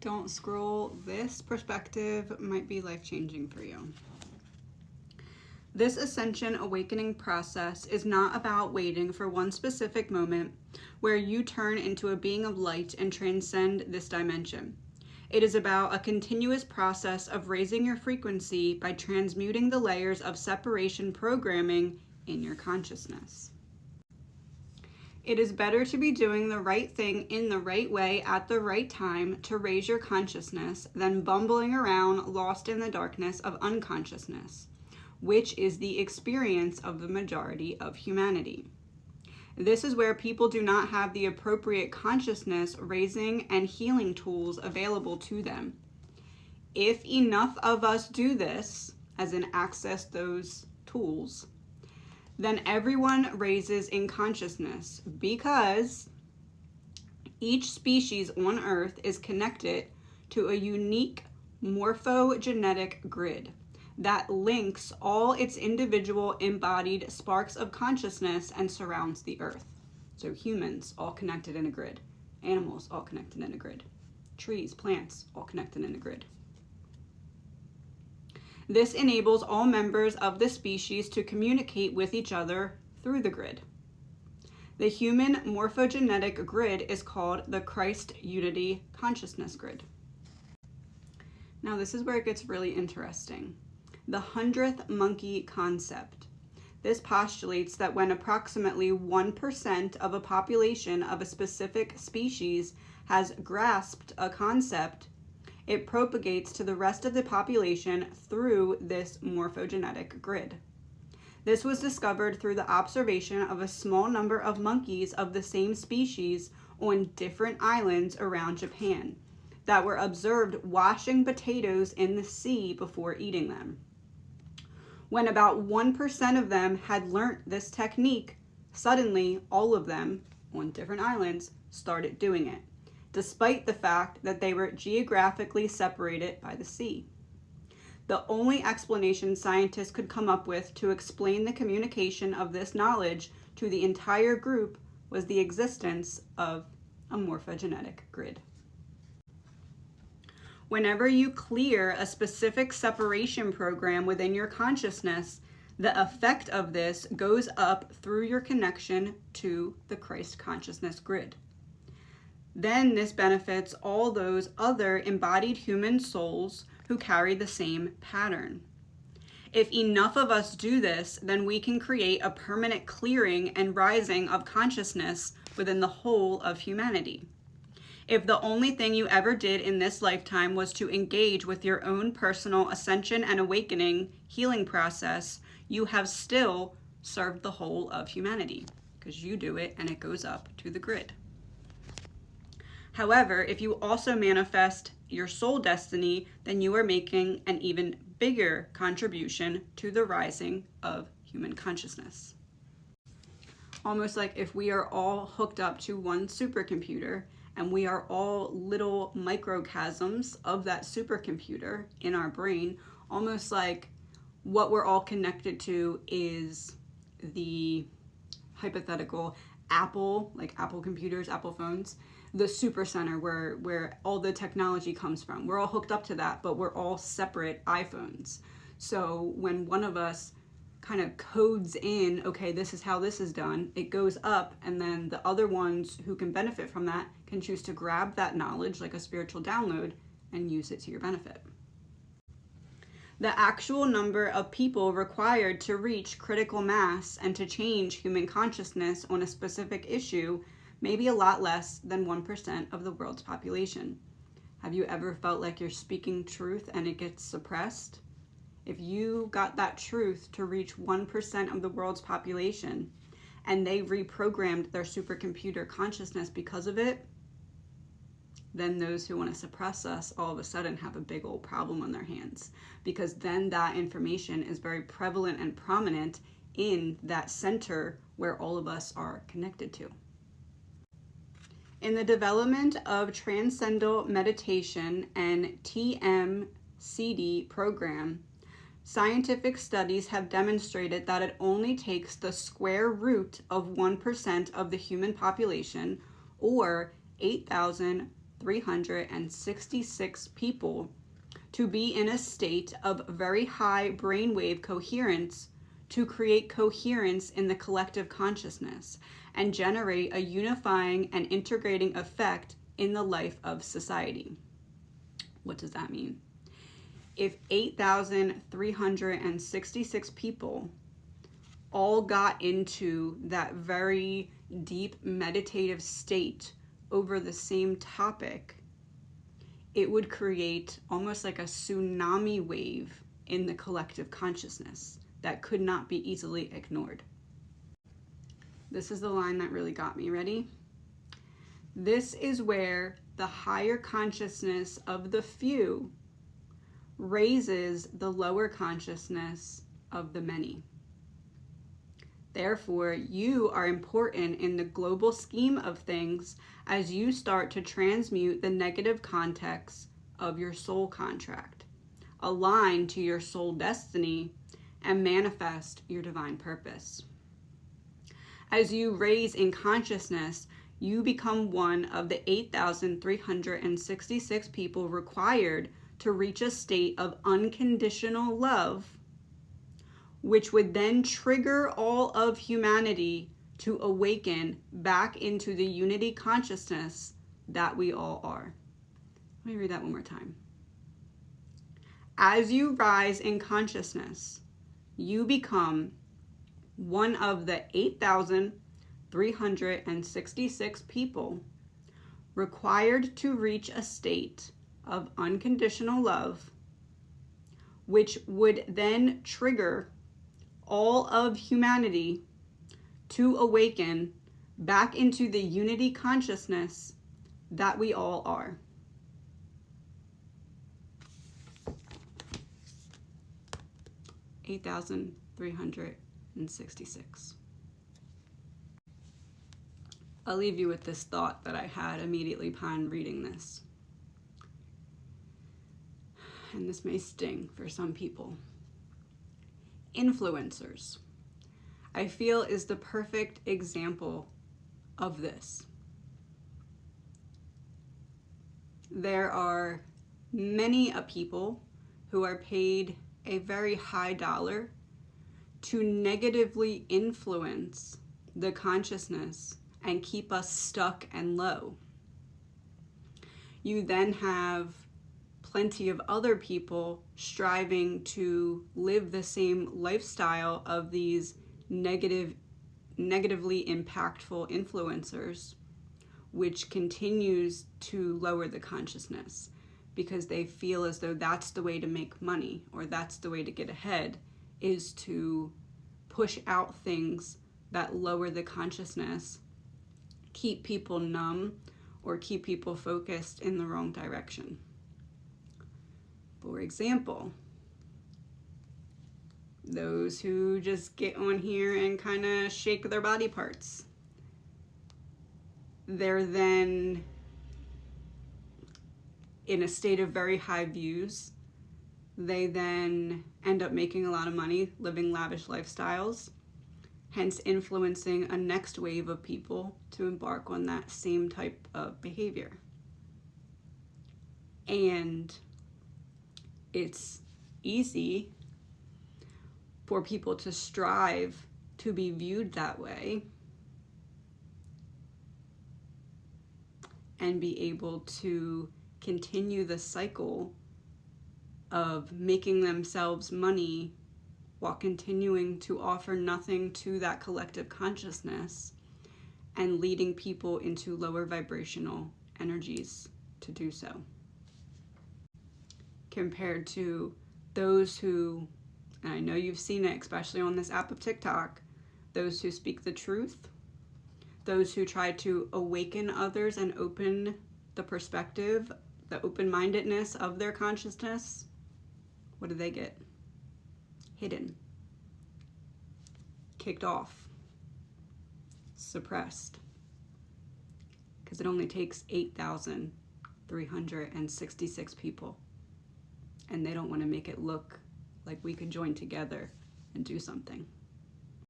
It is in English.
Don't scroll. This perspective might be life-changing for you. This ascension awakening process is not about waiting for one specific moment where you turn into a being of light and transcend this dimension. It is about a continuous process of raising your frequency by transmuting the layers of separation programming in your consciousness. It is better to be doing the right thing in the right way at the right time to raise your consciousness than bumbling around lost in the darkness of unconsciousness, which is the experience of the majority of humanity. This is where people do not have the appropriate consciousness raising and healing tools available to them. If enough of us do this, as in access those tools, then everyone raises in consciousness, because each species on Earth is connected to a unique morphogenetic grid that links all its individual embodied sparks of consciousness and surrounds the Earth. So humans, all connected in a grid. Animals, all connected in a grid. Trees, plants, all connected in a grid. This enables all members of the species to communicate with each other through the grid. The human morphogenetic grid is called the Christ Unity Consciousness Grid. Now this is where it gets really interesting. The 100th monkey concept. This postulates that when approximately 1% of a population of a specific species has grasped a concept, it propagates to the rest of the population through this morphogenetic grid. This was discovered through the observation of a small number of monkeys of the same species on different islands around Japan that were observed washing potatoes in the sea before eating them. When about 1% of them had learnt this technique, suddenly all of them on different islands started doing it, despite the fact that they were geographically separated by the sea. The only explanation scientists could come up with to explain the communication of this knowledge to the entire group was the existence of a morphogenetic grid. Whenever you clear a specific separation program within your consciousness, the effect of this goes up through your connection to the Christ consciousness grid. Then this benefits all those other embodied human souls who carry the same pattern. If enough of us do this, then we can create a permanent clearing and rising of consciousness within the whole of humanity. If the only thing you ever did in this lifetime was to engage with your own personal ascension and awakening healing process, you have still served the whole of humanity, because you do it and it goes up to the grid. However, if you also manifest your soul destiny, then you are making an even bigger contribution to the rising of human consciousness. Almost like if we are all hooked up to one supercomputer, and we are all little microchasms of that supercomputer in our brain, almost like what we're all connected to is the hypothetical Apple, like Apple computers, Apple phones, the super center where all the technology comes from. We're all hooked up to that, but we're all separate iPhones. So when one of us kind of codes in, okay, this is how this is done, it goes up, and then the other ones who can benefit from that can choose to grab that knowledge like a spiritual download and use it to your benefit. The actual number of people required to reach critical mass and to change human consciousness on a specific issue may be a lot less than 1% of the world's population. Have you ever felt like you're speaking truth and it gets suppressed? If you got that truth to reach 1% of the world's population and they reprogrammed their supercomputer consciousness because of it, then those who want to suppress us all of a sudden have a big old problem on their hands, because then that information is very prevalent and prominent in that center where all of us are connected to. In the development of Transcendental Meditation and TMCD program, scientific studies have demonstrated that it only takes the square root of 1% of the human population, or 8,366 people to be in a state of very high brainwave coherence to create coherence in the collective consciousness and generate a unifying and integrating effect in the life of society. What does that mean? If 8,366 people all got into that very deep meditative state over the same topic, it would create almost like a tsunami wave in the collective consciousness that could not be easily ignored. This is the line that really got me. Ready? This is where the higher consciousness of the few raises the lower consciousness of the many. Therefore, you are important in the global scheme of things as you start to transmute the negative context of your soul contract, align to your soul destiny, and manifest your divine purpose. As you raise in consciousness, you become one of the 8,366 people required to reach a state of unconditional love, which would then trigger all of humanity to awaken back into the unity consciousness that we all are. Let me read that one more time. As you rise in consciousness, you become one of the 8,366 people required to reach a state of unconditional love, which would then trigger all of humanity to awaken back into the unity consciousness that we all are. $8,366. I'll leave you with this thought that I had immediately upon reading this. And this may sting for some people. Influencers, I feel, is the perfect example of this. There are many people who are paid a very high dollar to negatively influence the consciousness and keep us stuck and low. You then have plenty of other people striving to live the same lifestyle of these negatively impactful influencers, which continues to lower the consciousness because they feel as though that's the way to make money or that's the way to get ahead, is to push out things that lower the consciousness, keep people numb, or keep people focused in the wrong direction. For example, those who just get on here and kind of shake their body parts. They're then in a state of very high views. They then end up making a lot of money, living lavish lifestyles, hence influencing a next wave of people to embark on that same type of behavior. And it's easy for people to strive to be viewed that way and be able to continue the cycle of making themselves money while continuing to offer nothing to that collective consciousness and leading people into lower vibrational energies to do so. Compared to those who, and I know you've seen it, especially on this app of TikTok, those who speak the truth, those who try to awaken others and open the perspective, the open-mindedness of their consciousness, what do they get? Hidden, kicked off, suppressed, because it only takes 8,366 people, and they don't want to make it look like we could join together and do something.